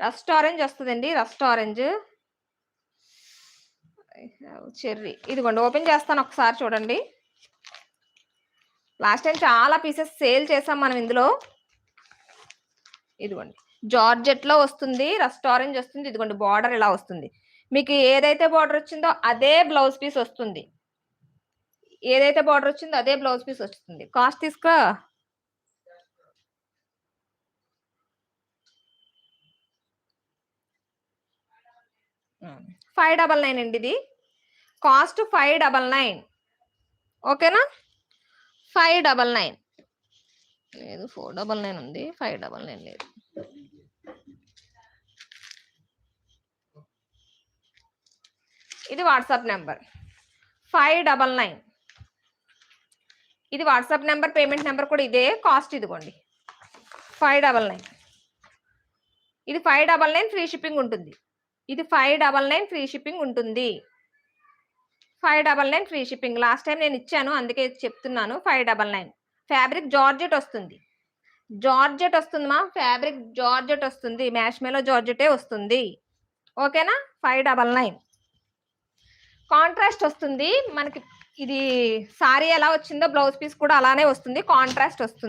Rust orange వస్తుందండి. Rust orange, cherry. ఇదిగోండి open చేస్తాను ఒకసారి చూడండి. లాస్ట్ టైం చాలా పీసెస్ సేల్ చేసాం మనం ఇందులో. ఇదిగోండి జార్జెట్ లో వస్తుంది, రస్ట్ ఆరెంజ్ వస్తుంది. ఇదిగోండి బార్డర్ ఇలా వస్తుంది. మీకు ఏదైతే బార్డర్ వచ్చిందో అదే బ్లౌజ్ పీస్ వస్తుంది. ఏదైతే బార్డర్ వచ్చిందో అదే బ్లౌజ్ పీస్ వస్తుంది. కాస్ట్ తీసుకో. $599 అండి. ఇది కాస్ట్ $599. ఓకేనా? 599 లేదు, 499 ఉంది, 599 లేదు. ఇది వాట్సాప్ నెంబర్ 599. ఇది వాట్సాప్ నెంబర్, పేమెంట్ నెంబర్ కూడా ఇదే. కాస్ట్ ఇదిగోండి 599. ఇది 599 ఫ్రీ షిప్పింగ్ ఉంటుంది. ఇది 599 ఫ్రీ షిప్పింగ్ ఉంటుంది. 599 ఫ్రీ షిప్పింగ్. లాస్ట్ టైం నేను ఇచ్చాను, అందుకే చెప్తున్నాను. 599. ఫ్యాబ్రిక్ జార్జెట్ వస్తుంది. జార్జెట్ వస్తుంది మా, ఫ్యాబ్రిక్ జార్జెట్ వస్తుంది. మ్యాష్ మేలో జార్జెటే వస్తుంది. ఓకేనా? 599. కాంట్రాస్ట్ వస్తుంది మనకి. ఇది సారీ ఎలా వచ్చిందో బ్లౌజ్ పీస్ కూడా అలానే వస్తుంది, కాంట్రాస్ట్ వస్తుంది.